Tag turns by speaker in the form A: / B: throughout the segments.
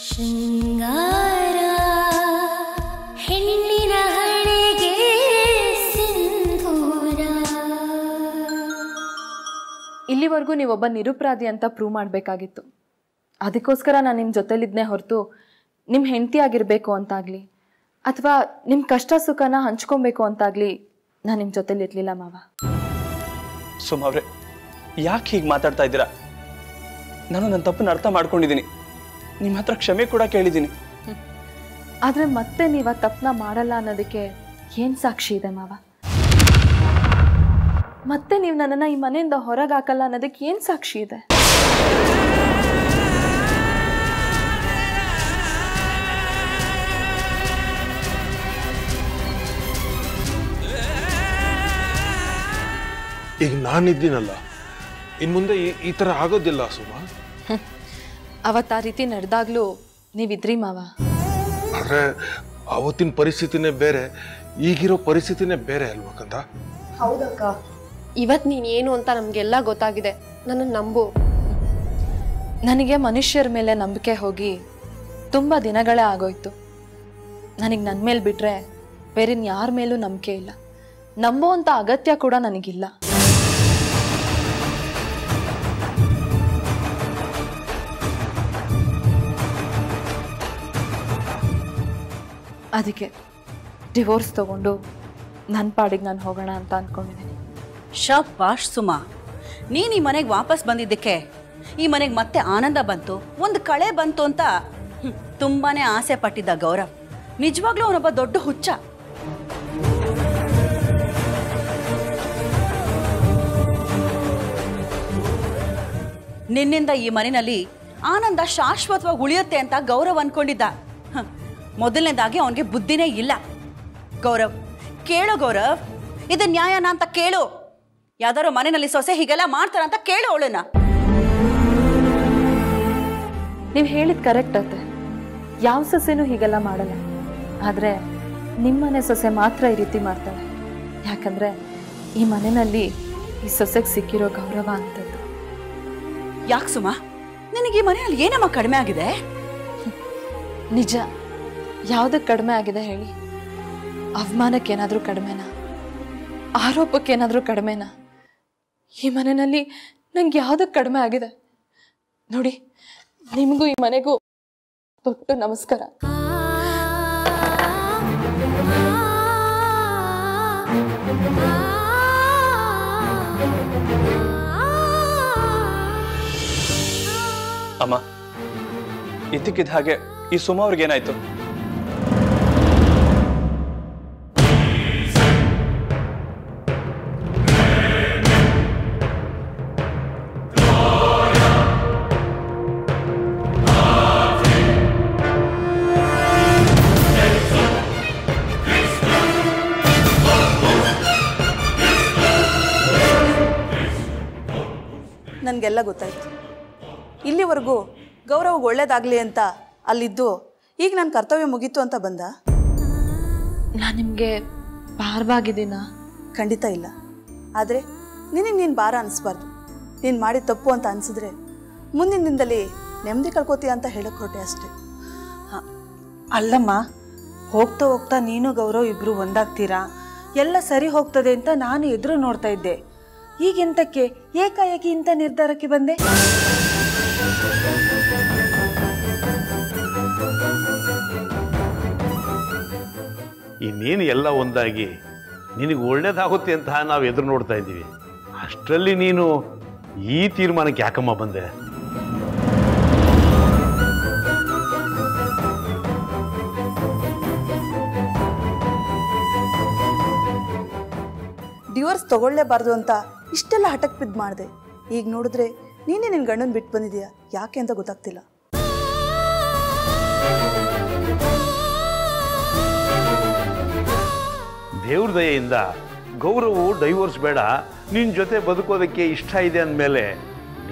A: ಶೃಂಗಾರ ಹೆಣ್ಣಿನ ಹಣೆಗೆ ಸಿಂಧೂರ.
B: ಇಲ್ಲಿವರೆಗೂ ನೀವೊಬ್ಬ ನಿರುಪರಾಧಿ ಅಂತ ಪ್ರೂವ್ ಮಾಡಬೇಕಾಗಿತ್ತು. ಅದಕ್ಕೋಸ್ಕರ ನಾನು ನಿಮ್ಮ ಜೊತೆಲಿದ್ನೇ ಹೊರತು ನಿಮ್ಮ ಹೆಂಡತಿ ಆಗಿರಬೇಕು ಅಂತಾಗಲಿ ಅಥವಾ ನಿಮ್ಮ ಕಷ್ಟ ಸುಖನ ಹಂಚ್ಕೊಬೇಕು ಅಂತಾಗಲಿ ನಾನು ನಿಮ್ಮ ಜೊತೆಲಿ ಇರಲಿಲ್ಲ ಮಾವ.
C: ಸುಮಾವ್ರೆ, ಯಾಕೆ ಹೀಗೆ ಮಾತಾಡ್ತಾ ಇದ್ದೀರಾ? ನಾನು ನನ್ನ ತಪ್ಪನ್ನು ಅರ್ಥ ಮಾಡ್ಕೊಂಡಿದ್ದೀನಿ. ನಿಮ್ಮ ಹತ್ರ ಕ್ಷಮೆ ಕೂಡ ಕೇಳಿದ್ದೀನಿ.
B: ಆದರೆ ಮತ್ತೆ ನೀವು ಆ ತಪ್ಪನ್ನ ಮಾಡಲ್ಲ ಅನ್ನೋದಕ್ಕೆ ಏನು ಸಾಕ್ಷಿ ಇದೆ ಮಾವ? ಮತ್ತೆ ನೀವು ನನ್ನನ್ನು ಈ ಮನೆಯಿಂದ ಹೊರಗೆ ಹಾಕಲ್ಲ ಅನ್ನೋದಕ್ಕೆ ಏನು ಸಾಕ್ಷಿ ಇದೆ?
D: ಈಗ ನಾನಿದ್ದೀನಲ್ಲ, ಇನ್ನು ಮುಂದೆ ಈ ಥರ ಆಗೋದಿಲ್ಲ ಸುಮಾ.
B: ಅವತ್ತು ಆ ರೀತಿ ನಡೆದಾಗ್ಲೂ ನೀವಿದ್ರಿ ಮಾವ.
D: ಆದರೆ ಅವತ್ತಿನ ಪರಿಸ್ಥಿತಿನೇ ಬೇರೆ, ಈಗಿರೋ ಪರಿಸ್ಥಿತಿನೇ ಬೇರೆ ಅಲ್ವಾ ಕಂದ?
E: ಹೌದಕ್ಕ, ಇವತ್ತು ನೀನು ಏನು ಅಂತ ನಮಗೆಲ್ಲ ಗೊತ್ತಾಗಿದೆ. ನನ್ನನ್ನು ನಂಬು.
B: ನನಗೆ ಮನುಷ್ಯರ ಮೇಲೆ ನಂಬಿಕೆ ಹೋಗಿ ತುಂಬ ದಿನಗಳೇ ಆಗೋಯ್ತು. ನನಗೆ ನನ್ನ ಮೇಲೆ ಬಿಟ್ಟರೆ ಬೇರೆ ಯಾರ ಮೇಲೂ ನಂಬಿಕೆ ಇಲ್ಲ. ನಂಬುವಂಥ ಅಗತ್ಯ ಕೂಡ ನನಗಿಲ್ಲ. ಅದಕ್ಕೆ ಡಿವೋರ್ಸ್ ತಗೊಂಡು ನನ್ನ ಪಾಡಿಗೆ ನಾನು ಹೋಗೋಣ ಅಂತ ಅಂದ್ಕೊಂಡಿದ್ದೀನಿ.
F: ಶಾಬಾಷ್ ಸುಮಾ, ನೀನು ಈ ಮನೆಗೆ ವಾಪಸ್ ಬಂದಿದ್ದಕ್ಕೆ ಈ ಮನೆಗೆ ಮತ್ತೆ ಆನಂದ ಬಂತು, ಒಂದು ಕಳೆ ಬಂತು ಅಂತ ತುಂಬಾನೇ ಆಸೆ ಪಟ್ಟಿದ್ದ ಗೌರವ್ ನಿಜವಾಗ್ಲೂ ಅವನೊಬ್ಬ ದೊಡ್ಡ ಹುಚ್ಚ. ನಿನ್ನಿಂದ ಈ ಮನೆಯಲ್ಲಿ ಆನಂದ ಶಾಶ್ವತವಾಗಿ ಉಳಿಯುತ್ತೆ ಅಂತ ಗೌರವ್ ಅನ್ಕೊಂಡಿದ್ದ. ಮೊದಲನೇದಾಗಿ ಅವನಿಗೆ ಬುದ್ಧಿನೇ ಇಲ್ಲ. ಗೌರವ್ ಕೇಳು, ಗೌರವ್ ಇದು ನ್ಯಾಯನಾ ಅಂತ ಕೇಳು. ಯಾವ್ದಾರು ಮನೆಯಲ್ಲಿ ಸೊಸೆ ಹೀಗೆಲ್ಲ ಮಾಡ್ತಾರಂತ ಕೇಳು ಅವಳನ್ನ.
B: ನೀವು ಹೇಳಿದ ಕರೆಕ್ಟ್ ಅತ್ತೆ, ಯಾವ ಸೊಸೆನೂ ಹೀಗೆಲ್ಲ ಮಾಡಲ್ಲ. ಆದರೆ ನಿಮ್ಮನೆ ಸೊಸೆ ಮಾತ್ರ ಈ ರೀತಿ ಮಾಡ್ತಾಳೆ. ಯಾಕಂದ್ರೆ ಈ ಮನೆಯಲ್ಲಿ ಈ ಸೊಸೆಗೆ ಸಿಕ್ಕಿರೋ ಗೌರವ ಅಂತದ್ದು.
F: ಯಾಕೆ ಸುಮಾ, ನಿನಗೆ ಈ ಮನೆಯಲ್ಲಿ ಏನಮ್ಮ ಕಡಿಮೆ ಆಗಿದೆ?
B: ನಿಜ, ಯಾವುದಕ್ಕೆ ಕಡಿಮೆ ಆಗಿದೆ ಹೇಳಿ? ಅವಮಾನಕ್ಕೇನಾದರೂ ಕಡಿಮೆನಾ? ಆರೋಪಕ್ಕೇನಾದರೂ ಕಡಿಮೆನಾ? ಈ ಮನೆಯಲ್ಲಿ ನಂಗೆ ಯಾವುದಕ್ಕೆ ಕಡಿಮೆ ಆಗಿದೆ? ನೋಡಿ, ನಿಮಗೂ ಈ ಮನೆಗೂ ದೊಡ್ಡ ನಮಸ್ಕಾರ.
C: ಅಮ್ಮ, ಇದ್ದಕ್ಕಿದ್ದ ಹಾಗೆ ಈ ಸುಮಾ ಅವ್ರಿಗೇನಾಯ್ತು?
G: ನನಗೆಲ್ಲ ಗೊತ್ತಾಯ್ತು. ಇಲ್ಲಿವರೆಗೂ ಗೌರವ್ ಒಳ್ಳೇದಾಗಲಿ ಅಂತ ಅಲ್ಲಿದ್ದು ಈಗ ನನ್ನ ಕರ್ತವ್ಯ ಮುಗೀತು ಅಂತ ಬಂದ?
B: ನಾನು ನಿಮಗೆ ಭಾರವಾಗಿದ್ದೀನಾ?
G: ಖಂಡಿತ ಇಲ್ಲ. ಆದರೆ ನಿನಗೆ ನೀನು ಭಾರ ಅನಿಸ್ಬಾರ್ದು. ನೀನು ಮಾಡಿದ ತಪ್ಪು ಅಂತ ಅನಿಸಿದ್ರೆ ಮುಂದಿನ ದಿನದಲ್ಲಿ ನೆಮ್ಮದಿ ಕಳ್ಕೊತೀಯ ಅಂತ ಹೇಳಕ್ಕೆ ಹೊರಟೆ ಅಷ್ಟೇ.
H: ಅಲ್ಲಮ್ಮ, ಹೋಗ್ತಾ ಹೋಗ್ತಾ ನೀನು ಗೌರವ್ ಇಬ್ಬರು ಒಂದಾಗ್ತೀರಾ, ಎಲ್ಲ ಸರಿ ಹೋಗ್ತದೆ ಅಂತ ನಾನು ಎದುರು ನೋಡ್ತಾ ಇದ್ದೆ. ಈಗೆಂತಕ್ಕೆ ಏಕಾಏಕಿ ಇಂಥ ನಿರ್ಧಾರಕ್ಕೆ ಬಂದೆ?
I: ಇನ್ನೇನು ಎಲ್ಲ ಒಂದಾಗಿ ನಿನಗೆ ಒಳ್ಳೇದಾಗುತ್ತೆ ಅಂತ ನಾವು ಎದುರು ನೋಡ್ತಾ ಇದ್ದೀವಿ. ಅಷ್ಟರಲ್ಲಿ ನೀನು ಈ ತೀರ್ಮಾನಕ್ಕೆ ಯಾಕಮ್ಮ ಬಂದೆ?
G: ಡಿವೋರ್ಸ್ ತಗೊಳ್ಳೇಬಾರ್ದು ಅಂತ ಇಷ್ಟೆಲ್ಲ ಹಠಕ್ಕೆ ಬಿದ್ದು ಮಾಡಿದೆ. ಈಗ ನೋಡಿದ್ರೆ ನೀನೇ ನಿನ್ನ ಗಂಡನ ಬಿಟ್ಟು ಬಂದಿದೆಯಾ, ಯಾಕೆ ಅಂತ ಗೊತ್ತಾಗ್ತಿಲ್ಲ.
I: ದೇವ್ರ ದಯೆಯಿಂದ ಗೌರವು ಡೈವೋರ್ಸ್ ಬೇಡ, ನಿನ್ನ ಜೊತೆ ಬದುಕೋದಕ್ಕೆ ಇಷ್ಟ ಇದೆ ಅಂದಮೇಲೆ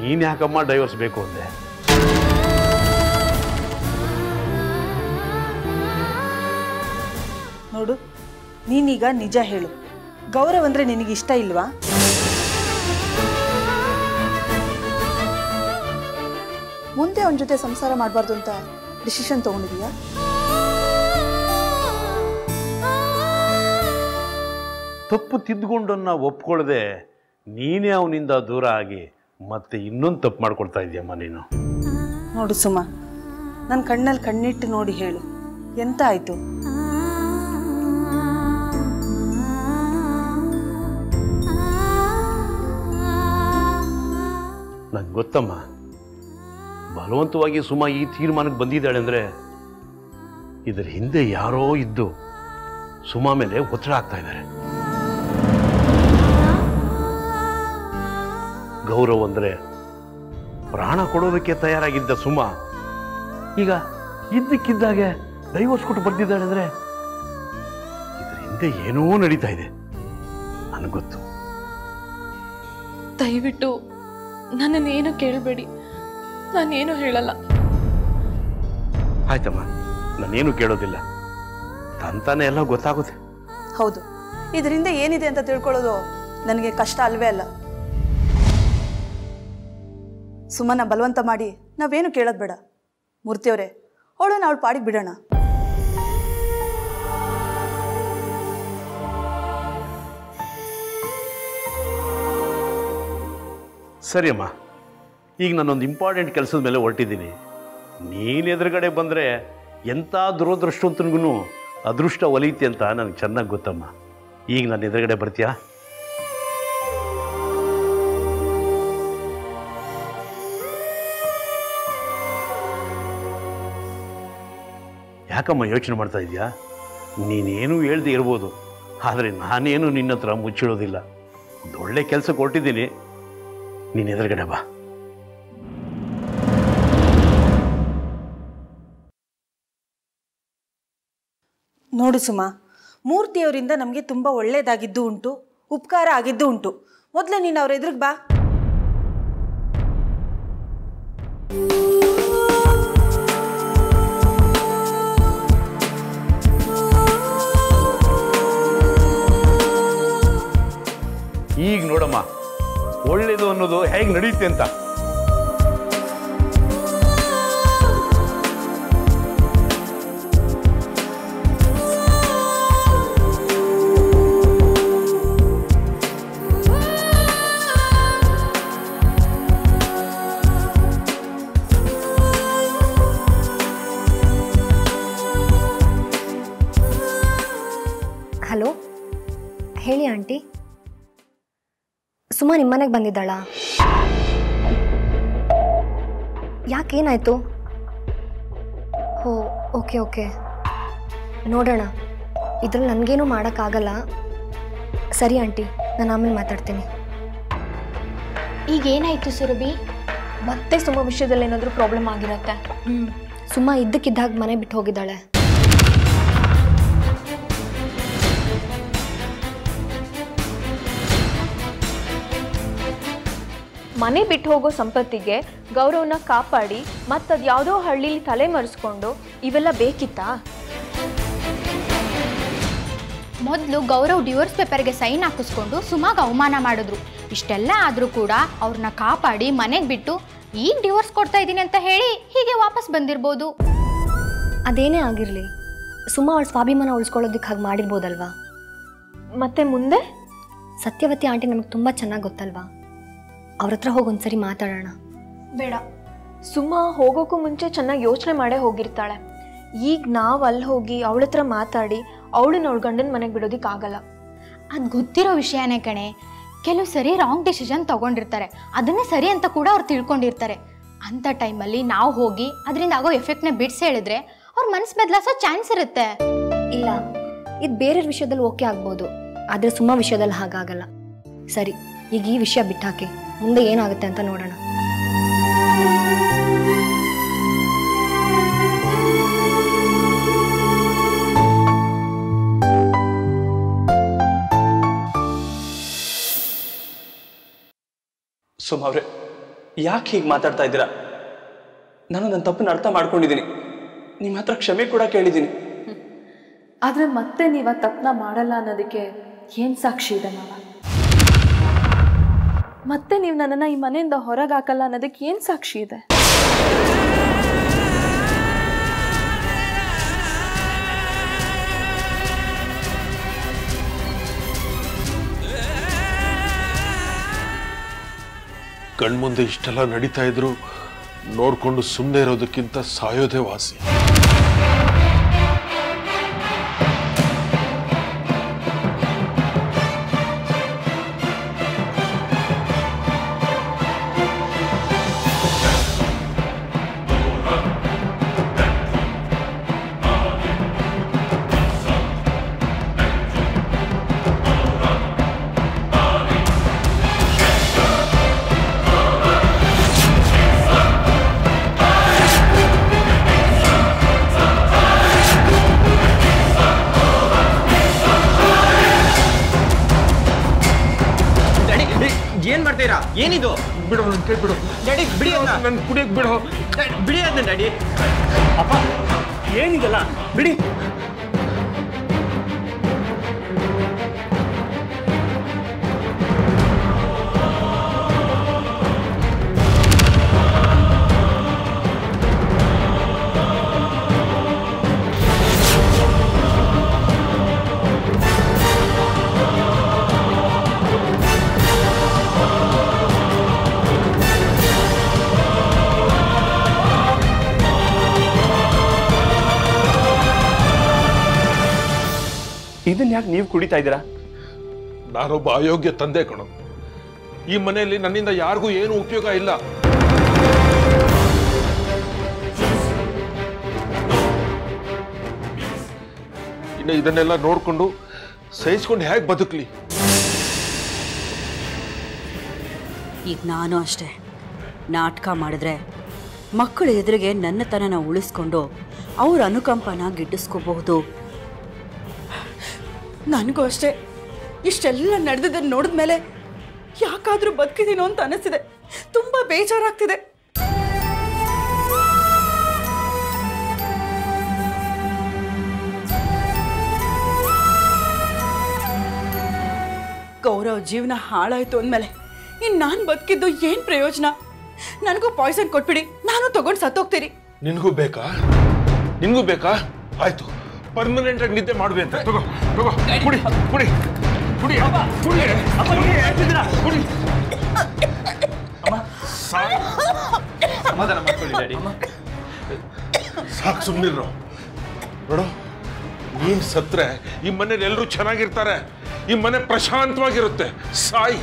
I: ನೀನು ಯಾಕಮ್ಮ ಡೈವೋರ್ಸ್ ಬೇಕು ಅಂದೆ?
H: ನೋಡು, ನೀನೀಗ ನಿಜ ಹೇಳು, ಗೌರವ್ ಅಂದರೆ ನಿನಗೆ ಇಷ್ಟ ಇಲ್ವಾ?
G: ಮುಂದೆ ಅವನ ಜೊತೆ ಸಂಸಾರ ಮಾಡಬಾರ್ದು ಅಂತ ಡಿಸಿಷನ್ ತೊಗೊಂಡಿದೀಯಾ?
I: ತಪ್ಪು ತಿದ್ದುಕೊಂಡನ್ನ ಒಪ್ಕೊಳ್ಳದೆ ನೀನೇ ಅವನಿಂದ ದೂರ ಆಗಿ ಮತ್ತೆ ಇನ್ನೊಂದು ತಪ್ಪು ಮಾಡ್ಕೊಳ್ತಾ ಇದೆಯಮ್ಮ ನೀನು.
H: ನೋಡು ಸುಮಾ, ನನ್ನ ಕಣ್ಣಲ್ಲಿ ಕಣ್ಣಿಟ್ಟು ನೋಡಿ ಹೇಳು, ಎಂತ ಆಯಿತು?
I: ನಂಗೆ ಗೊತ್ತಮ್ಮ, ಬಲವಂತವಾಗಿ ಸುಮಾ ಈ ತೀರ್ಮಾನಕ್ಕೆ ಬಂದಿದ್ದಾಳೆ ಅಂದರೆ ಇದರ ಹಿಂದೆ ಯಾರೋ ಇದ್ದು ಸುಮಾ ಮೇಲೆ ಒತ್ತಡ ಆಗ್ತಾ ಇದ್ದಾರೆ. ಗೌರವ್ ಅಂದರೆ ಪ್ರಾಣ ಕೊಡೋದಕ್ಕೆ ತಯಾರಾಗಿದ್ದ ಸುಮಾ ಈಗ ಇದ್ದಕ್ಕಿದ್ದಾಗೆ ಡೈವರ್ಸ್ ಕೊಟ್ಟು ಬರ್ತಿದ್ದಾಳೆ ಅಂದರೆ ಇದರ ಹಿಂದೆ ಏನೋ ನಡೀತಾ ಇದೆ. ನನಗೆ ಗೊತ್ತು.
B: ದಯವಿಟ್ಟು ನನ್ನನ್ನೇನು ಕೇಳಬೇಡಿ, ನಾನೇನು ಹೇಳಲ್ಲ.
I: ಆಯ್ತಮ್ಮ, ನಾನೇನು ಕೇಳೋದಿಲ್ಲ, ತಂತಾನೆ ಎಲ್ಲ ಗೊತ್ತಾಗುತ್ತೆ.
G: ಹೌದು, ಇದರಿಂದ ಏನಿದೆ ಅಂತ ತಿಳ್ಕೊಳ್ಳೋದು ನನಗೆ ಕಷ್ಟ ಅಲ್ವೇ ಅಲ್ಲ. ಸುಮ್ಮನ ಬಲವಂತ ಮಾಡಿ ನಾವೇನು ಕೇಳೋದು ಬೇಡ. ಮೂರ್ತಿಯವರೇ, ಅವಳನ್ನ ಅವಳು ಪಾಡಿಗೆ ಬಿಡೋಣ.
I: ಸರಿ ಅಮ್ಮ, ಈಗ ನಾನೊಂದು ಇಂಪಾರ್ಟೆಂಟ್ ಕೆಲಸದ ಮೇಲೆ ಹೊರಟಿದ್ದೀನಿ. ನೀನು ಎದುರುಗಡೆ ಬಂದರೆ ಎಂಥ ದುರದೃಷ್ಟವಂತನಿಗೂ ಅದೃಷ್ಟ ಒಲಿಯುತ್ತೆ ಅಂತ ನನಗೆ ಚೆನ್ನಾಗಿ ಗೊತ್ತಮ್ಮ. ಈಗ ನಾನು ಎದುರುಗಡೆ ಬರ್ತೀಯಾ? ಯಾಕಮ್ಮ ಯೋಚನೆ ಮಾಡ್ತಾ ಇದೆಯಾ? ನೀನೇನು ಹೇಳ್ದೆ ಇರ್ಬೋದು, ಆದರೆ ನಾನೇನು ನಿನ್ನ ಹತ್ರ ಮುಚ್ಚಿಡೋದಿಲ್ಲ. ಒಂದು ಒಳ್ಳೆ ಕೆಲಸಕ್ಕೆ ಹೊರಟಿದ್ದೀನಿ, ನೀನು ಎದುರುಗಡೆ ಬಾ.
H: ನೋಡು ಸುಮಾ, ಮೂರ್ತಿಯವರಿಂದ ನಮಗೆ ತುಂಬ ಒಳ್ಳೆಯದಾಗಿದ್ದು ಉಂಟು, ಉಪಕಾರ ಆಗಿದ್ದು ಉಂಟು. ಮೊದಲೇ ನೀನು ಅವ್ರ ಎದುರಿಗೆ ಬಾ.
I: ಈಗ ನೋಡಮ್ಮ, ಒಳ್ಳೇದು ಅನ್ನೋದು ಹೇಗೆ ನಡೆಯುತ್ತೆ ಅಂತ.
A: ಹಲೋ, ಹೇಳಿ ಆಂಟಿ. ಸುಮಾ ನಿಮ್ಮನೆಗೆ ಬಂದಿದ್ದಾಳಾ? ಯಾಕೇನಾಯಿತು? ಓ, ಓಕೆ ಓಕೆ, ನೋಡೋಣ. ಇದ್ರಲ್ಲಿ ನನಗೇನು ಮಾಡೋಕ್ಕಾಗಲ್ಲ. ಸರಿ ಆಂಟಿ, ನಾನು ಆಮೇಲೆ ಮಾತಾಡ್ತೀನಿ.
E: ಈಗೇನಾಯಿತು ಸುರಭಿ?
B: ಮತ್ತೆ ಸುಮಾ ವಿಷಯದಲ್ಲಿ ಏನಾದರೂ ಪ್ರಾಬ್ಲಮ್ ಆಗಿರತ್ತೆ.
A: ಸುಮಾ ಇದ್ದಕ್ಕಿದ್ದಾಗ ಮನೆ ಬಿಟ್ಟು ಹೋಗಿದ್ದಾಳೆ.
B: ಮನೆ ಬಿಟ್ಟು ಹೋಗೋ ಸಂಪತ್ತಿಗೆ ಗೌರವನ ಕಾಪಾಡಿ ಮತ್ತದು ಯಾವುದೋ ಹಳ್ಳಿಲಿ ತಲೆ ಮರೆಸ್ಕೊಂಡು ಇವೆಲ್ಲ ಬೇಕಿತ್ತಾ?
J: ಮೊದಲು ಗೌರವ್ ಡಿವೋರ್ಸ್ ಪೇಪರ್ಗೆ ಸೈನ್ ಹಾಕಿಸ್ಕೊಂಡು ಸುಮಾಗ ಅವಮಾನ ಮಾಡಿದ್ರು. ಇಷ್ಟೆಲ್ಲ ಆದರೂ ಕೂಡ ಅವ್ರನ್ನ ಕಾಪಾಡಿ ಮನೆಗೆ ಬಿಟ್ಟು ಈಗ ಡಿವೋರ್ಸ್ ಕೊಡ್ತಾ ಇದ್ದೀನಿ ಅಂತ ಹೇಳಿ ಹೀಗೆ ವಾಪಸ್ ಬಂದಿರ್ಬೋದು.
A: ಅದೇನೇ ಆಗಿರಲಿ, ಸುಮಾ ಅವಳ ಸ್ವಾಭಿಮಾನ ಉಳಿಸ್ಕೊಳ್ಳೋದಕ್ಕೆ ಹಾಗೆ ಮಾಡಿರ್ಬೋದಲ್ವಾ?
B: ಮತ್ತೆ ಮುಂದೆ?
A: ಸತ್ಯವತಿ ಆಂಟಿ ನಮಗೆ ತುಂಬ ಚೆನ್ನಾಗಿ ಗೊತ್ತಲ್ವಾ? ಅವ್ರ ಹತ್ರ ಹೋಗಿ ಒಂದ್ಸರಿ ಮಾತಾಡೋಣ.
B: ಬೇಡ, ಸುಮಾ ಹೋಗೋಕ್ಕೂ ಮುಂಚೆ ಚೆನ್ನಾಗಿ ಯೋಚನೆ ಮಾಡೇ ಹೋಗಿರ್ತಾಳೆ. ಈಗ ನಾವು ಅಲ್ಲಿ ಹೋಗಿ ಅವಳ ಹತ್ರ ಮಾತಾಡಿ ಅವಳನ್ನ ಅವಳ ಗಂಡನ ಮನೆಗೆ ಬಿಡೋದಕ್ಕಾಗಲ್ಲ.
J: ಅದು ಗೊತ್ತಿರೋ ವಿಷಯನೇ ಕಣೆ. ಕೆಲವು ಸರಿ ರಾಂಗ್ ಡಿಸಿಷನ್ ತೊಗೊಂಡಿರ್ತಾರೆ, ಅದನ್ನೇ ಸರಿ ಅಂತ ಕೂಡ ಅವ್ರು ತಿಳ್ಕೊಂಡಿರ್ತಾರೆ. ಅಂಥ ಟೈಮಲ್ಲಿ ನಾವು ಹೋಗಿ ಅದರಿಂದ ಆಗೋ ಎಫೆಕ್ಟ್ನ ಬಿಡಿಸಿ ಹೇಳಿದ್ರೆ ಅವ್ರ ಮನಸ್ಸು ಬದಲಾಯಿಸೋ ಚಾನ್ಸ್ ಇರುತ್ತೆ.
A: ಇಲ್ಲ, ಇದು ಬೇರೆ ವಿಷಯದಲ್ಲಿ ಓಕೆ ಆಗ್ಬೋದು, ಆದರೆ ಸುಮಾ ವಿಷಯದಲ್ಲಿ ಹಾಗಾಗಲ್ಲ. ಸರಿ, ಈಗ ಈ ವಿಷಯ ಬಿಟ್ಟಾಕಿ, ಮುಂದೆ ಏನಾಗುತ್ತೆ ಅಂತ ನೋಡೋಣ.
C: ಸುಮಾ ಅವರೇ, ಯಾಕೆ ಹೀಗೆ ಮಾತಾಡ್ತಾ ಇದ್ದೀರಾ? ನಾನು ನನ್ನ ತಪ್ಪನ್ನು ಅರ್ಥ ಮಾಡ್ಕೊಂಡಿದ್ದೀನಿ, ನಿಮ್ಮ ಹತ್ರ ಕ್ಷಮೆ ಕೂಡ ಕೇಳಿದ್ದೀನಿ.
B: ಆದರೆ ಮತ್ತೆ ನೀವು ಆ ತಪ್ಪನ್ನ ಮಾಡಲ್ಲ ಅನ್ನೋದಕ್ಕೆ ಏನು ಸಾಕ್ಷಿ ಇದೆ ಮಾವ? ಮತ್ತೆ ನೀವು ನನ್ನನ್ನು ಈ ಮನೆಯಿಂದ ಹೊರಗೆ ಹಾಕಲ್ಲ ಅನ್ನೋದಕ್ಕೆ ಏನು ಸಾಕ್ಷಿ ಇದೆ?
D: ಕಣ್ಮುಂದೆ ಇಷ್ಟೆಲ್ಲ ನಡೀತಾ ಇದ್ರು ನೋಡ್ಕೊಂಡು ಸುಮ್ಮನೆ ಇರೋದಕ್ಕಿಂತ ಸಾಯೋದೇ ವಾಸಿ.
K: ಏನ್ ಮಾಡ್ತೀರಾ? ಏನಿದು?
D: ಬಿಡು, ನನ್ನ ಕೈ ಬಿಡು
K: ಡ್ಯಾಡಿ, ಬಿಡಿ
D: ನನ್ನ ಕುಡಿಯಕ್ ಬಿಡು.
K: ಬಿಡಿ ಅದನ್ನ ಡ್ಯಾಡಿ.
C: ಅಪ್ಪ ಏನಿದಲ್ಲ, ಬಿಡಿ. ಇದನ್ನ ಯಾಕೆ ನೀವು ಕುಡಿತಾ ಇದ್ದೀರಾ?
D: ನಾನೊಬ್ಬ ಅಯೋಗ್ಯ ತಂದೆ ಕಣೋ. ಈ ಮನೆಯಲ್ಲಿ ನನ್ನಿಂದ ಯಾರಿಗೂ ಏನು ಉಪಯೋಗ ಇಲ್ಲ. ಇನ್ನು ಇದನ್ನೆಲ್ಲ ನೋಡ್ಕೊಂಡು ಸಹಿಸ್ಕೊಂಡು ಹೇಗೆ ಬದುಕಲಿ?
F: ಈಗ ನಾನು ಅಷ್ಟೇ ನಾಟಕ ಮಾಡಿದ್ರೆ ಮಕ್ಕಳ ಎದುರಿಗೆ ನನ್ನತನನ ಉಳಿಸ್ಕೊಂಡು ಅವ್ರ ಅನುಕಂಪನ ಗಿಟ್ಟಿಸ್ಕೋಬಹುದು. ನನಗೂ ಅಷ್ಟೇ ಇಷ್ಟೆಲ್ಲ ನಡೆದದನ್ನು ನೋಡಿದ್ಮೇಲೆ ಯಾಕಾದ್ರೂ ಬದುಕಿದೀನೋ ಅಂತ ಅನಿಸ್ತಿದೆ. ತುಂಬಾ ಬೇಜಾರಾಗ್ತಿದೆ. ಗೌರವ್ ಜೀವನ ಹಾಳಾಯ್ತು ಅಂದಮೇಲೆ ಇನ್ನು ನಾನು ಬದುಕಿದ್ದು ಏನು ಪ್ರಯೋಜನ? ನನಗೂ ಪಾಯ್ಸನ್ ಕೊಟ್ಬಿಡಿ, ನಾನು ತಗೊಂಡು ಸತ್ತೋಗ್ತೀರಿ.
D: ನಿನಗೂ ಬೇಕಾ? ನಿನಗೂ ಬೇಕಾ? ಆಯ್ತು, ಪರ್ಮನೆಂಟ್ ಆಗಿ ನಿದ್ದೆ ಮಾಡ್ವಿ ಅಂತ. ತಗೋ ತಗೋ, ಕುಡಿ ಕುಡಿ ಕುಡಿ ಕುಡಿ.
K: ಸಮಾಧಾನ ಮಾಡ್ಕೊಳ್ಳಿ ಡ್ಯಾಡಿ.
D: ಸಾಕು, ಸುಮ್ಮನಿರೋ. ನೋಡು, ನೀನ್ ಸತ್ರೆ ಈ ಮನೇಲಿ ಎಲ್ಲರೂ ಚೆನ್ನಾಗಿರ್ತಾರೆ, ಈ ಮನೆ ಪ್ರಶಾಂತವಾಗಿರುತ್ತೆ. ಸಾಯಿ.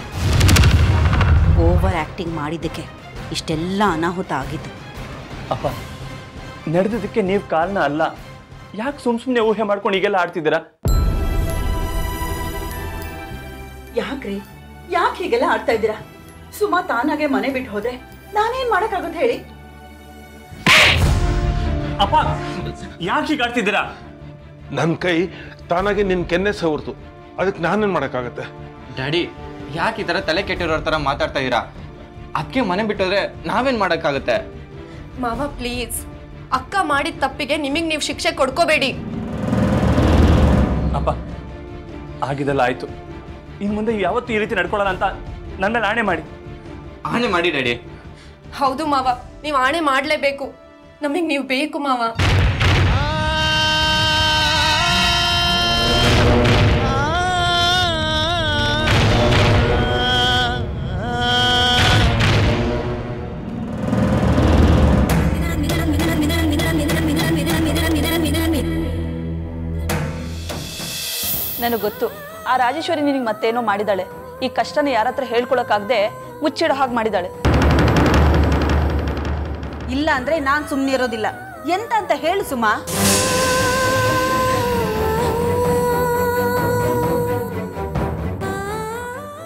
F: ಓವರ್ ಆಕ್ಟಿಂಗ್ ಮಾಡಿದ್ದಕ್ಕೆ ಇಷ್ಟೆಲ್ಲ ಅನಾಹುತ ಆಗಿತ್ತು.
C: ಅಪ್ಪ, ನಡೆದದಕ್ಕೆ ನೀವು ಕಾರಣ ಅಲ್ಲ. ಯಾಕೆ ಸುಮ್ಮನೆ ಊಹೆ ಮಾಡ್ಕೊಂಡು ಈಗೆಲ್ಲ ಆಡ್ತಿದ್ದೀರಾ?
F: ಯಾಕ್ರಿ, ಯಾಕೆ ಹೀಗೆಲ್ಲ ಆಡ್ತಾ ಇದ್ದೀರಾ? ಸುಮಾ ತಾನಾಗೆ ಮನೆ ಬಿಟ್ಟು ಹೋದ್ರೆ ನಾನೇನ್ ಮಾಡಕ್ಕಾಗುತ್ತೆ ಹೇಳಿ?
C: ಅಪ್ಪ, ಯಾಕೆ ಹೀಗೆ ಆಡ್ತಿದ್ದೀರಾ?
D: ನನ್ನ ಕೈ ತಾನಾಗೆ ನಿನ್ ಕೆನ್ನೆ ಸವರ್ತು, ಅದಕ್ಕೆ ನಾನೇನ್ ಮಾಡಕ್ಕಾಗತ್ತೆ?
K: ಡ್ಯಾಡಿ, ಯಾಕೆ ಈ ತರ ತಲೆ ಕೆಟ್ಟಿರೋರ್ ತರ ಮಾತಾಡ್ತಾ ಇದೀರಾ? ಅದಕ್ಕೆ ಮನೆ ಬಿಟ್ಟೋದ್ರೆ ನಾವೇನ್ ಮಾಡಕ್ಕಾಗತ್ತೆ?
E: ಮಾವ ಪ್ಲೀಸ್, ಅಕ್ಕ ಮಾಡಿದ ತಪ್ಪಿಗೆ ನಿಮಗೆ ನೀವು ಶಿಕ್ಷೆ ಕೊಡ್ಕೋಬೇಡಿ.
C: ಅಪ್ಪ, ಆಗಿದೆಲ್ಲ ಆಯ್ತು. ಇನ್ನು ಮುಂದೆ ಯಾವತ್ತೂ ಈ ರೀತಿ ನಡ್ಕೊಳ್ಳಲ್ಲ ಅಂತ ನನ್ನ ಮೇಲೆ ಆಣೆ ಮಾಡಿ.
K: ಆಣೆ ಮಾಡಿ ಡ್ಯಾಡಿ.
E: ಹೌದು ಮಾವ, ನೀವು ಆಣೆ ಮಾಡಲೇಬೇಕು. ನಮಗೆ ನೀವು ಬೇಕು ಮಾವ.
L: ನನಗೆ ಗೊತ್ತು, ಆ ರಾಜೇಶ್ವರಿ ನಿನಗೆ ಮತ್ತೇನೋ ಮಾಡಿದಾಳೆ. ಈ ಕಷ್ಟನ ಯಾರ ಹತ್ರ ಹೇಳ್ಕೊಳಕ್ಕಾಗದೆ ಮುಚ್ಚಿಡೋ ಹಾಗೆ ಮಾಡಿದಾಳೆ.
H: ಇಲ್ಲ ಅಂದ್ರೆ ನಾನು ಸುಮ್ಮನೆ ಇರೋದಿಲ್ಲ. ಎಂತ ಅಂತ ಹೇಳು ಸುಮಾ.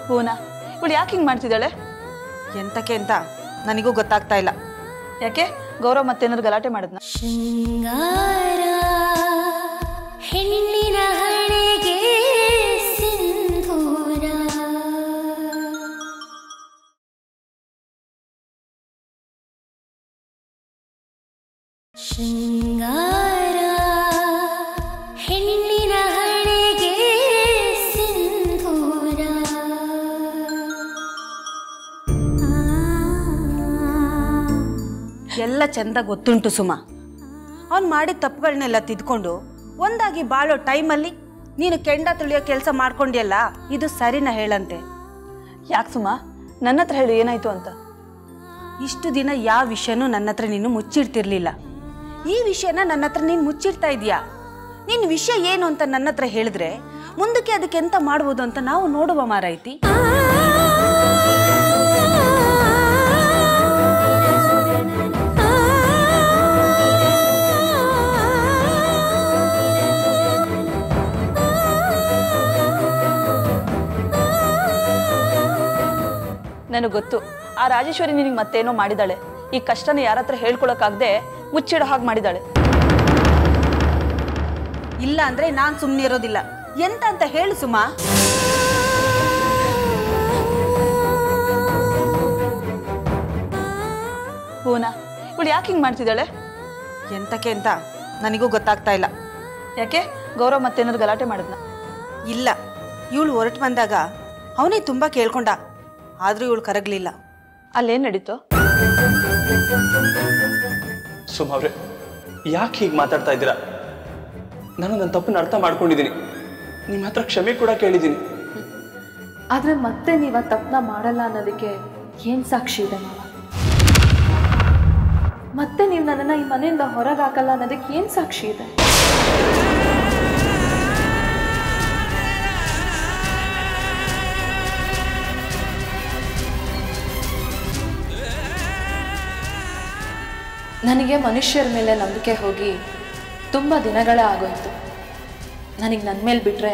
L: ಹೂನಾ, ಇವಳು ಯಾಕೆ ಹಿಂಗೆ ಮಾಡ್ತಿದ್ದಾಳೆ?
H: ಎಂತಕ್ಕೆ ಅಂತ ನನಗೂ ಗೊತ್ತಾಗ್ತಾ ಇಲ್ಲ.
L: ಯಾಕೆ ಗೌರವ್ ಮತ್ತೇನಾದ್ರು ಗಲಾಟೆ ಮಾಡಿದ್ನ?
M: ಹೆಣ್ಣಿನ ಹಣೆಗೆ ಸಿಂಧೂರ. ಶೃಂಗಾರ ಹೆಣ್ಣಿನ ಹಣೆಗೆ ಸಿಂಧೂರ.
H: ಎಲ್ಲ ಚಂದ ಗೊತ್ತುಂಟು ಸುಮಾ. ಅವ್ನು ಮಾಡಿದ ತಪ್ಪುಗಳನ್ನೆಲ್ಲ ತಿದ್ಕೊಂಡು ಒಂದಾಗಿ ಬಾಳೋ ಟೈಮಲ್ಲಿ ನೀನು ಕೆಂಡ ತುಳಿಯೋ ಕೆಲಸ ಮಾಡ್ಕೊಂಡಿಯಲ್ಲ, ಇದು ಸರಿನಾ ಹೇಳಂತೆ?
L: ಯಾಕೆ ಸುಮಾ, ನನ್ನ ಹತ್ರ ಹೇಳು ಏನಾಯ್ತು ಅಂತ.
H: ಇಷ್ಟು ದಿನ ಯಾವ ವಿಷಯನೂ ನನ್ನ ಹತ್ರ ನೀನು ಮುಚ್ಚಿಡ್ತಿರ್ಲಿಲ್ಲ. ಈ ವಿಷಯನ ನನ್ನ ಹತ್ರ ನೀನು ಮುಚ್ಚಿಡ್ತಾ ಇದೀಯಾ. ನಿನ್ನ ವಿಷಯ ಏನು ಅಂತ ನನ್ನ ಹತ್ರ ಹೇಳಿದ್ರೆ ಮುಂದಕ್ಕೆ ಅದಕ್ಕೆ ಎಂತ ಮಾಡ್ಬೋದು ಅಂತ ನಾವು ನೋಡುವ ಮಾರಾಯ್ತಿ.
L: ನನಗೆ ಗೊತ್ತು ಆ ರಾಜೇಶ್ವರಿ ನಿನಗೆ ಮತ್ತೇನೋ ಮಾಡಿದಾಳೆ. ಈ ಕಷ್ಟನ ಯಾರ ಹತ್ರ ಹೇಳ್ಕೊಳಕ್ಕಾಗದೆ ಮುಚ್ಚಿಡೋ ಹಾಗೆ ಮಾಡಿದಾಳೆ.
H: ಇಲ್ಲ ಅಂದ್ರೆ ನಾನು ಸುಮ್ಮನೆ ಇರೋದಿಲ್ಲ. ಎಂತ ಅಂತ ಹೇಳು ಸುಮಾ.
L: ಹೂನಾ, ಇವಳು ಯಾಕೆ ಹಿಂಗೆ ಮಾಡ್ತಿದ್ದಾಳೆ?
H: ಎಂತಕ್ಕೆ ಅಂತ ನನಗೂ ಗೊತ್ತಾಗ್ತಾ ಇಲ್ಲ.
L: ಯಾಕೆ ಗೌರವ್ ಮತ್ತೇನಾದ್ರು ಗಲಾಟೆ ಮಾಡಿದ್ನ?
H: ಇಲ್ಲ, ಇವಳು ಹೊರಟು ಬಂದಾಗ ಅವನೇ ತುಂಬ ಕೇಳ್ಕೊಂಡ, ಆದರೂ ಇವಳು ಕರಗಲಿಲ್ಲ.
L: ಅಲ್ಲೇನು ನಡೀತು?
C: ಸುಮಾ ಅವ್ರೆ, ಯಾಕೆ ಹೀಗೆ ಮಾತಾಡ್ತಾ ಇದ್ದೀರಾ? ನಾನು ನನ್ನ ತಪ್ಪನ್ನ ಅರ್ಥ ಮಾಡ್ಕೊಂಡಿದ್ದೀನಿ. ನಿಮ್ಮ ಹತ್ರ ಕ್ಷಮೆ ಕೂಡ ಕೇಳಿದ್ದೀನಿ.
B: ಆದರೆ ಮತ್ತೆ ನೀವು ಆ ತಪ್ಪನ್ನ ಮಾಡಲ್ಲ ಅನ್ನೋದಕ್ಕೆ ಏನು ಸಾಕ್ಷಿ ಇದೆ ಮಾವ? ಮತ್ತೆ ನೀವು ನನ್ನನ್ನು ಈ ಮನೆಯಿಂದ ಹೊರಗೆ ಹಾಕಲ್ಲ ಅನ್ನೋದಕ್ಕೆ ಏನು ಸಾಕ್ಷಿ ಇದೆ? ನನಗೆ ಮನುಷ್ಯರ ಮೇಲೆ ನಂಬಿಕೆ ಹೋಗಿ ತುಂಬ ದಿನಗಳೇ ಆಗೋಯ್ತು. ನನಗೆ ನನ್ನ ಮೇಲೆ ಬಿಟ್ಟರೆ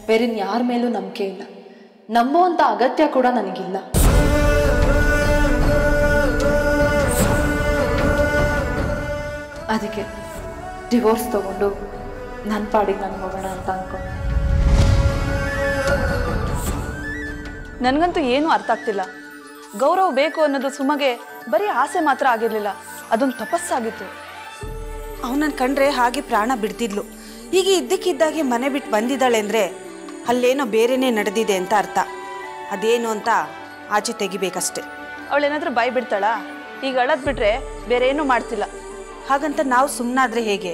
B: ಬೇರೆ ಯಾರ ಮೇಲೂ ನಂಬಿಕೆ ಇಲ್ಲ. ನಂಬುವಂಥ ಅಗತ್ಯ ಕೂಡ ನನಗಿಲ್ಲ. ಅದಕ್ಕೆ ಡಿವೋರ್ಸ್ ತಗೊಂಡು ನನ್ನ ಪಾಡಿಗೆ ನಾನು ಹೋಗೋಣ ಅಂತ ಅಂದ್ಕೊಂಡು.
L: ನನಗಂತೂ ಏನೂ ಅರ್ಥ ಆಗ್ತಿಲ್ಲ. ಗೌರವ್ ಬೇಕು ಅನ್ನೋದು ಸುಮಗೆ ಬರೀ ಆಸೆ ಮಾತ್ರ ಆಗಿರಲಿಲ್ಲ, ಅದೊಂದು ತಪಸ್ಸಾಗಿತ್ತು.
H: ಅವನನ್ನು ಕಂಡ್ರೆ ಹಾಗೆ ಪ್ರಾಣ ಬಿಡ್ತಿದ್ಲು. ಈಗ ಇದ್ದಕ್ಕಿದ್ದಾಗೆ ಮನೆ ಬಿಟ್ಟು ಬಂದಿದ್ದಾಳೆ ಅಂದರೆ ಅಲ್ಲೇನೋ ಬೇರೆನೇ ನಡೆದಿದೆ ಅಂತ ಅರ್ಥ. ಅದೇನು ಅಂತ ಆಚೆ ತೆಗಿಬೇಕಷ್ಟೆ.
L: ಅವಳೇನಾದ್ರೂ ಬಾಯಿ ಬಿಡ್ತಾಳಾ? ಈಗ ಅಳದ್ ಬಿಟ್ರೆ ಬೇರೆ ಏನೂ ಮಾಡ್ತಿಲ್ಲ.
H: ಹಾಗಂತ ನಾವು ಸುಮ್ಮನಾದರೆ ಹೇಗೆ?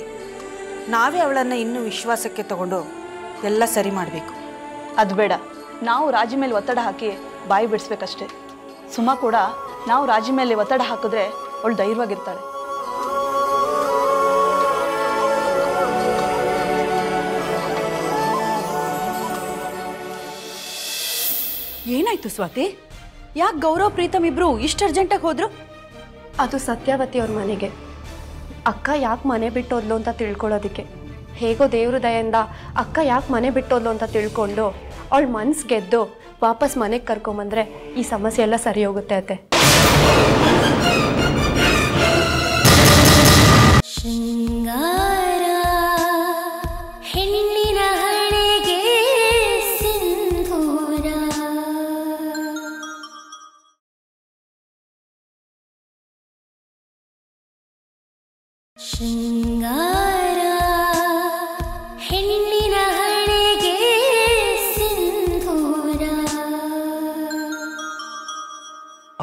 H: ನಾವೇ ಅವಳನ್ನು ಇನ್ನೂ ವಿಶ್ವಾಸಕ್ಕೆ ತಗೊಂಡು ಎಲ್ಲ ಸರಿ ಮಾಡಬೇಕು.
L: ಅದು ಬೇಡ, ನಾವು ರಾಜಿ ಮೇಲೆ ಒತ್ತಡ ಹಾಕಿ ಬಾಯಿ ಬಿಡಿಸ್ಬೇಕಷ್ಟೆ. ಸುಮಾ ಕೂಡ ನಾವು ರಾಜಿ ಮೇಲೆ ಒತ್ತಡ ಹಾಕಿದ್ರೆ ಅವಳು ಧೈರ್ಯವಾಗಿರ್ತಾಳೆ.
F: ಏನಾಯ್ತು ಸ್ವಾತಿ? ಯಾಕೆ ಗೌರವ್ ಪ್ರೀತಮ್ ಇಬ್ರು ಇಷ್ಟು ಅರ್ಜೆಂಟಾಗಿ ಹೋದ್ರು?
E: ಅದು ಸತ್ಯವತಿ ಅವ್ರ ಮನೆಗೆ. ಅಕ್ಕ ಯಾಕೆ ಮನೆ ಬಿಟ್ಟೋದ್ಲು ಅಂತ ತಿಳ್ಕೊಳ್ಳೋದಕ್ಕೆ. ಹೇಗೋ ದೇವ್ರ ದಯೆಯಿಂದ ಅಕ್ಕ ಯಾಕೆ ಮನೆ ಬಿಟ್ಟೋದ್ಲು ಅಂತ ತಿಳ್ಕೊಂಡು ಅವಳ ಮನ್ಸು ಗೆದ್ದು ವಾಪಸ್ ಮನೆಗೆ ಕರ್ಕೊಂಬಂದ್ರೆ ಈ ಸಮಸ್ಯೆ ಎಲ್ಲ ಸರಿ ಹೋಗುತ್ತೆ ಅತ್ತೆ.
M: ಶೃಂಗಾರ ಹೆಣ್ಣಿನ ಹಣೆಗೆ ಸಿಂಧೂರ. ಶೃಂಗಾರ ಹೆಣ್ಣಿನ ಹಣೆಗೆ ಸಿಂಧೂರ.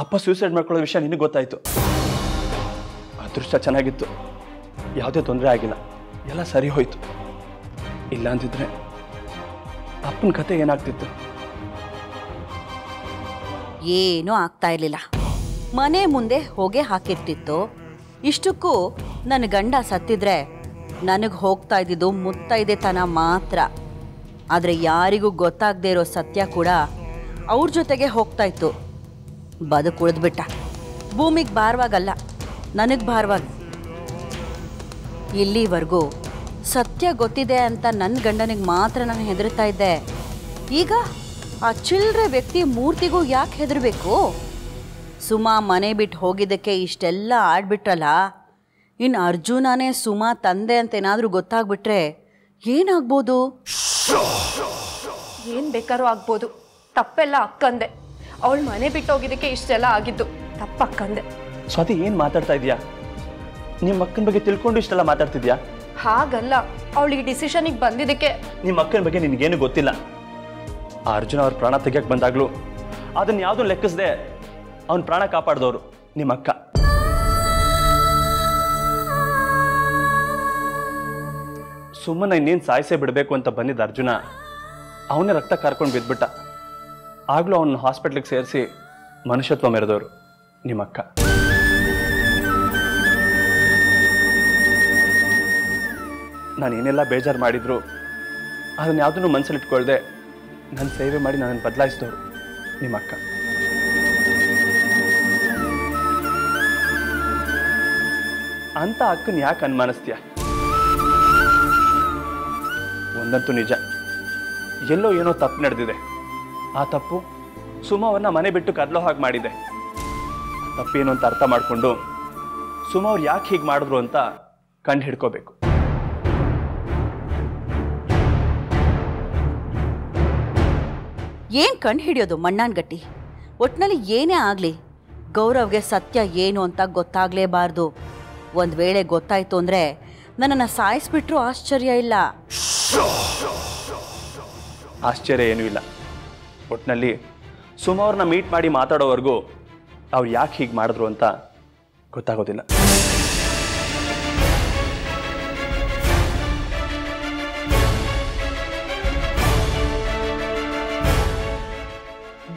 C: ಅಪ್ಪ ಸೂಸೈಡ್ ಮಾಡ್ಕೊಳ್ಳೋ ವಿಷಯ ನಿನಗೆ ಗೊತ್ತಾಯ್ತು. ಅದೃಷ್ಟ ಚೆನ್ನಾಗಿತ್ತು, ಯಾವುದೇ ತೊಂದರೆ ಆಗಿಲ್ಲ, ಎಲ್ಲ ಸರಿ ಹೋಯ್ತು. ಇಲ್ಲ ಅಂತಿದ್ರೆ ಅಪ್ಪನ ಕತೆ ಏನಾಗ್ತಿತ್ತು?
F: ಏನೂ ಆಗ್ತಾ ಇರಲಿಲ್ಲ. ಮನೆ ಮುಂದೆ ಹೊಗೆ ಹಾಕಿರ್ತಿತ್ತು. ಇಷ್ಟಕ್ಕೂ ನನ್ನ ಗಂಡ ಸತ್ತಿದ್ರೆ ನನಗೆ ಹೋಗ್ತಾ ಇದ್ದಿದ್ದು ಮುತ್ತೈದೆತನ ಮಾತ್ರ. ಆದರೆ ಯಾರಿಗೂ ಗೊತ್ತಾಗದೇ ಇರೋ ಸತ್ಯ ಕೂಡ ಅವ್ರ ಜೊತೆಗೆ ಹೋಗ್ತಾ ಇತ್ತು. ಬದುಕು ಉಳಿದ್ಬಿಟ್ಟ. ಭೂಮಿಗೆ ಭಾರವಾಗಲ್ಲ, ನನಗೆ ಭಾರವಾಗಿ. ಇಲ್ಲಿವರೆಗೂ ಸತ್ಯ ಗೊತ್ತಿದೆ ಅಂತ ನನ್ನ ಗಂಡನಿಗೆ ಮಾತ್ರ ನಾನು ಹೆದರ್ತಾ ಇದ್ದೆ. ಈಗ ಆ ಚಿಲ್ಲರೆ ವ್ಯಕ್ತಿ ಮೂರ್ತಿಗೂ ಯಾಕೆ ಹೆದರಬೇಕು? ಸುಮಾ ಮನೆ ಬಿಟ್ಟು ಹೋಗಿದ್ದಕ್ಕೆ ಇಷ್ಟೆಲ್ಲ ಆಡ್ಬಿಟ್ರಲ್ಲ, ಇನ್ನು ಅರ್ಜುನನೇ ಸುಮಾ ತಂದೆ ಅಂತ ಏನಾದರೂ ಗೊತ್ತಾಗ್ಬಿಟ್ರೆ ಏನಾಗ್ಬೋದು?
E: ಏನು ಬೇಕಾದ್ರೂ ಆಗ್ಬೋದು. ತಪ್ಪೆಲ್ಲ ಅಕ್ಕಂದೆ. ಅವಳು ಮನೆ ಬಿಟ್ಟು ಹೋಗಿದ್ದಕ್ಕೆ ಇಷ್ಟೆಲ್ಲ ಆಗಿದ್ದು ತಪ್ಪು ಅಕ್ಕಂದೆ.
C: ಸ್ವಾತಿ, ಏನು ಮಾತಾಡ್ತಾ ಇದೀಯಾ? ನಿಮ್ಮ ಅಕ್ಕನ ಬಗ್ಗೆ ತಿಳ್ಕೊಂಡು ಇಷ್ಟೆಲ್ಲ ಮಾತಾಡ್ತಿದ್ಯಾ?
E: ಹಾಗಲ್ಲ, ಅವಳಿಗೆ ಡಿಸಿಷನಿಗೆ ಬಂದಿದ್ದಕ್ಕೆ.
C: ನಿಮ್ಮ ಅಕ್ಕನ ಬಗ್ಗೆ ನಿನಗೇನು ಗೊತ್ತಿಲ್ಲ. ಆ ಅರ್ಜುನ ಅವ್ರ ಪ್ರಾಣ ತೆಗಿಯಕ್ಕೆ ಬಂದಾಗ್ಲೂ ಅದನ್ನ ಯಾವುದೂ ಲೆಕ್ಕಿಸದೆ ಅವನ ಪ್ರಾಣ ಕಾಪಾಡಿದವರು ನಿಮ್ಮ ಅಕ್ಕ. ಸುಮ್ಮನೆ ಇನ್ನೇನು ಸಾಯಿಸೇ ಬಿಡಬೇಕು ಅಂತ ಬಂದಿದ್ದ ಅರ್ಜುನ ಅವನೇ ರಕ್ತ ಕಾರ್ಕೊಂಡು ಬಿದ್ದುಬಿಟ್ಟ. ಆಗಲೂ ಅವನ್ನ ಹಾಸ್ಪಿಟ್ಲಿಗೆ ಸೇರಿಸಿ ಮನುಷ್ಯತ್ವ ಮೆರೆದವರು ನಿಮ್ಮ ಅಕ್ಕ. ನಾನು ಏನೆಲ್ಲ ಬೇಜಾರು ಮಾಡಿದ್ರು ಅದನ್ನು ಯಾವುದನ್ನು ಮನಸ್ಸಲ್ಲಿಟ್ಕೊಳ್ದೆ ನನ್ನ ಸೇವೆ ಮಾಡಿ ನನ್ನನ್ನು ಬದಲಾಯಿಸಿದವರು ನಿಮ್ಮ ಅಕ್ಕ. ಅಂತ ಅಕ್ಕನ ಯಾಕೆ ಅನುಮಾನಿಸ್ತೀಯ? ಒಂದಂತೂ ನಿಜ, ಎಲ್ಲೋ ಏನೋ ತಪ್ಪು ನಡೆದಿದೆ. ಆ ತಪ್ಪು ಸುಮವ್ರನ್ನ ಮನೆ ಬಿಟ್ಟು ಕದಲೋ ಹಾಗೆ ಮಾಡಿದೆ. ತಪ್ಪೇನು ಅಂತ ಅರ್ಥ ಮಾಡಿಕೊಂಡು ಸುಮವ್ರು ಯಾಕೆ ಹೀಗೆ ಮಾಡಿದ್ರು ಅಂತ ಕಂಡು ಹಿಡ್ಕೋಬೇಕು.
F: ಏನು ಕಂಡು ಹಿಡಿಯೋದು ಮಣ್ಣಾನ್ ಗಟ್ಟಿ? ಒಟ್ಟಿನಲ್ಲಿ ಏನೇ ಆಗಲಿ ಗೌರವ್ಗೆ ಸತ್ಯ ಏನು ಅಂತ ಗೊತ್ತಾಗಲೇಬಾರ್ದು. ಒಂದು ವೇಳೆ ಗೊತ್ತಾಯ್ತು ಅಂದರೆ ನನ್ನನ್ನು ಸಾಯಿಸ್ಬಿಟ್ರೂ ಆಶ್ಚರ್ಯ ಇಲ್ಲ.
C: ಆಶ್ಚರ್ಯ ಏನೂ ಇಲ್ಲ. ಒಟ್ಟಿನಲ್ಲಿ ಸುಮವ್ರನ್ನ ಮೀಟ್ ಮಾಡಿ ಮಾತಾಡೋವರೆಗೂ ಅವ್ರು ಯಾಕೆ ಹೀಗೆ ಮಾಡಿದ್ರು ಅಂತ ಗೊತ್ತಾಗೋದಿಲ್ಲ.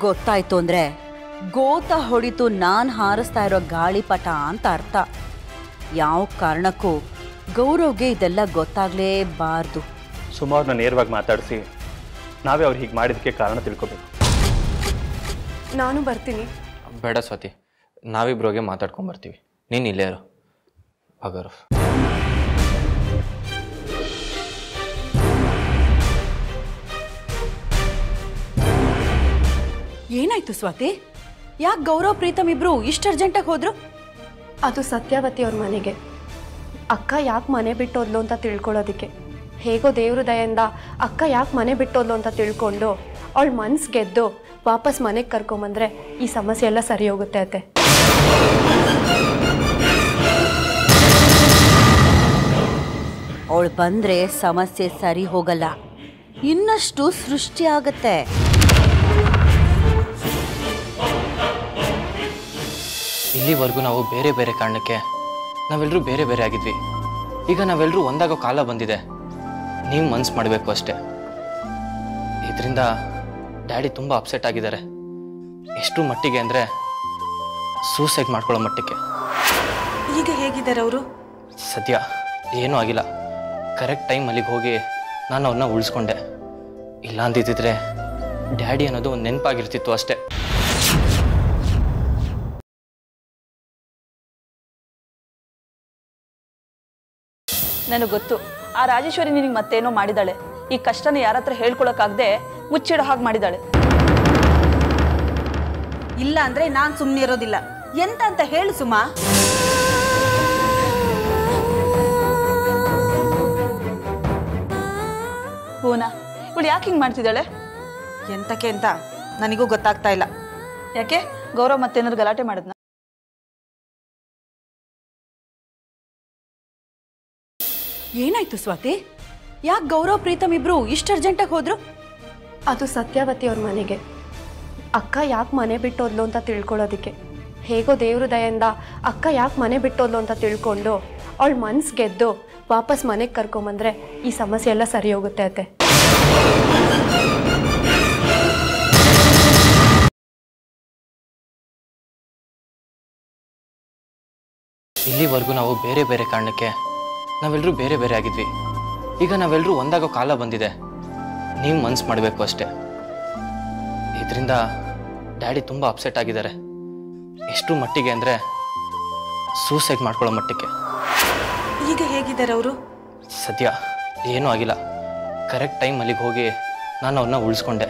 F: ಗೊತ್ತಾಯ್ತು ಅಂದರೆ ಗೋತ ಹೊಡಿತು ನಾನು ಹಾರಿಸ್ತಾ ಇರೋ ಗಾಳಿಪಟ ಅಂತ ಅರ್ಥ. ಯಾವ ಕಾರಣಕ್ಕೂ ಗೌರವ್ಗೆ ಇದೆಲ್ಲ ಗೊತ್ತಾಗಲೇಬಾರ್ದು.
C: ಸುಮವ್ರನ್ನ ನೇರವಾಗಿ ಮಾತಾಡಿಸಿ ನಾವೇ ಅವ್ರು ಹೀಗೆ ಮಾಡಿದ್ದಕ್ಕೆ ಕಾರಣ ತಿಳ್ಕೊಬೇಕು.
E: ನಾನು ಬರ್ತೀನಿ.
K: ಬೇಡ ಸ್ವಾತಿ, ನಾವಿಬ್ರೋಗೆ ಮಾತಾಡ್ಕೊಂಬರ್ತೀವಿ. ನೀನು ಇಲ್ಲೇ ಇರು. ಭಗರಫ್,
F: ಏನಾಯ್ತು ಸ್ವಾತಿ? ಯಾಕೆ ಗೌರವ್ ಪ್ರೀತಮ್ ಇಬ್ರು ಇಷ್ಟು ಅರ್ಜೆಂಟಾಗಿ ಹೋದ್ರು?
E: ಅದು ಸತ್ಯವತಿ ಅವ್ರ ಮನೆಗೆ. ಅಕ್ಕ ಯಾಕೆ ಮನೆ ಬಿಟ್ಟೋದ್ಲು ಅಂತ ತಿಳ್ಕೊಳ್ಳೋದಕ್ಕೆ. ಹೇಗೋ ದೇವ್ರ ದಯೆಯಿಂದ ಅಕ್ಕ ಯಾಕೆ ಮನೆ ಬಿಟ್ಟೋದ್ಲು ಅಂತ ತಿಳ್ಕೊಂಡು ಅವಳ ಮನ್ಸು ಗೆದ್ದು ವಾಪಸ್ ಮನೆಗೆ ಕರ್ಕೊಂಬಂದ್ರೆ ಈ ಸಮಸ್ಯೆ ಎಲ್ಲ ಸರಿ ಹೋಗುತ್ತೆ ಅತ್ತೆ.
F: ಅವಳು ಬಂದರೆ ಸಮಸ್ಯೆ ಸರಿ ಹೋಗಲ್ಲ, ಇನ್ನಷ್ಟು ಸೃಷ್ಟಿ ಆಗತ್ತೆ.
K: ಇಲ್ಲಿವರೆಗೂ ನಾವು ಬೇರೆ ಬೇರೆ ಕಾರಣಕ್ಕೆ ನಾವೆಲ್ಲರೂ ಬೇರೆ ಬೇರೆ ಆಗಿದ್ವಿ. ಈಗ ನಾವೆಲ್ಲರೂ ಒಂದಾಗೋ ಕಾಲ ಬಂದಿದೆ. ನೀವು ಮನ್ಸು ಮಾಡಬೇಕು ಅಷ್ಟೇ. ಇದರಿಂದ ಡ್ಯಾಡಿ ತುಂಬ ಅಪ್ಸೆಟ್ ಆಗಿದ್ದಾರೆ. ಎಷ್ಟು ಮಟ್ಟಿಗೆ ಅಂದರೆ ಸೂಸೈಡ್ ಮಾಡ್ಕೊಳ್ಳೋ ಮಟ್ಟಕ್ಕೆ.
H: ಈಗ ಹೇಗಿದ್ದಾರೆ ಅವರು?
K: ಸದ್ಯ ಏನೂ ಆಗಿಲ್ಲ. ಕರೆಕ್ಟ್ ಟೈಮ್ ಅಲ್ಲಿಗೆ ಹೋಗಿ ನಾನು ಅವ್ರನ್ನ ಉಳಿಸ್ಕೊಂಡೆ. ಇಲ್ಲ ಅಂದಿದ್ದಿದ್ರೆ ಡ್ಯಾಡಿ ಅನ್ನೋದು ಒಂದು ನೆನಪಾಗಿರ್ತಿತ್ತು ಅಷ್ಟೇ.
L: ನನಗೆ ಗೊತ್ತು, ಆ ರಾಜೇಶ್ವರಿ ನಿನಗೆ ಮತ್ತೇನೋ ಮಾಡಿದಾಳೆ. ಈ ಕಷ್ಟನ ಯಾರ ಹತ್ರ ಹೇಳ್ಕೊಳಕ್ಕಾಗದೆ ಮುಚ್ಚಿಡೋ ಹಾಗೆ ಮಾಡಿದಾಳೆ.
F: ಇಲ್ಲ ಅಂದ್ರೆ ನಾನು ಸುಮ್ಮನೆ ಇರೋದಿಲ್ಲ. ಎಂತ ಅಂತ ಹೇಳು ಸುಮಾ.
L: ಹೂನಾ, ಇವಳು ಯಾಕೆ ಹಿಂಗೆ ಮಾಡ್ತಿದ್ದಾಳೆ?
H: ಎಂತಕ್ಕೆ ಅಂತ ನನಗೂ ಗೊತ್ತಾಗ್ತಾ ಇಲ್ಲ.
L: ಯಾಕೆ ಗೌರವ್ ಮತ್ತೇನಾದ್ರು ಗಲಾಟೆ ಮಾಡಿದ್ನ?
F: ಏನಾಯ್ತು ಸ್ವಾತಿ? ಯಾಕೆ ಗೌರವ್ ಪ್ರೀತಮ್ ಇಬ್ರು ಇಷ್ಟು ಅರ್ಜೆಂಟಾಗಿ ಹೋದ್ರು?
E: ಅದು ಸತ್ಯವತಿ ಅವ್ರ ಮನೆಗೆ. ಅಕ್ಕ ಯಾಕೆ ಮನೆ ಬಿಟ್ಟೋದ್ಲು ಅಂತ ತಿಳ್ಕೊಳ್ಳೋದಕ್ಕೆ. ಹೇಗೋ ದೇವ್ರ ದಯೆಯಿಂದ ಅಕ್ಕ ಯಾಕೆ ಮನೆ ಬಿಟ್ಟೋದ್ಲು ಅಂತ ತಿಳ್ಕೊಂಡು ಅವಳ ಮನ್ಸು ಗೆದ್ದು ವಾಪಸ್ ಮನೆಗೆ ಕರ್ಕೊಂಬಂದ್ರೆ ಈ ಸಮಸ್ಯೆ ಎಲ್ಲ ಸರಿ ಹೋಗುತ್ತೆ ಅತ್ತೆ.
K: ಇಲ್ಲಿವರೆಗೂ ನಾವು ಬೇರೆ ಬೇರೆ ಕಾರಣಕ್ಕೆ ನಾವೆಲ್ಲರೂ ಬೇರೆ ಬೇರೆ ಆಗಿದ್ವಿ. ಈಗ ನಾವೆಲ್ಲರೂ ಒಂದಾಗೋ ಕಾಲ ಬಂದಿದೆ. ನೀವು ಮನ್ಸು ಮಾಡಬೇಕು ಅಷ್ಟೇ. ಇದರಿಂದ ಡ್ಯಾಡಿ ತುಂಬ ಅಪ್ಸೆಟ್ ಆಗಿದ್ದಾರೆ. ಎಷ್ಟು ಮಟ್ಟಿಗೆ ಅಂದರೆ ಸೂಸೈಡ್ ಮಾಡ್ಕೊಳ್ಳೋ ಮಟ್ಟಕ್ಕೆ.
H: ಈಗ ಹೇಗಿದ್ದಾರೆ ಅವರು?
K: ಸದ್ಯ ಏನೂ ಆಗಿಲ್ಲ. ಕರೆಕ್ಟ್ ಟೈಮ್ ಅಲ್ಲಿಗೆ ಹೋಗಿ ನಾನು ಅವ್ರನ್ನ ಉಳಿಸ್ಕೊಂಡೆ.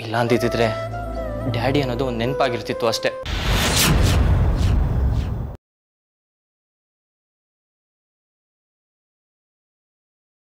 K: ಇಲ್ಲ ಅಂದಿದ್ದಿದ್ರೆ ಡ್ಯಾಡಿ ಅನ್ನೋದು ಒಂದು ನೆನಪಾಗಿರ್ತಿತ್ತು ಅಷ್ಟೇ.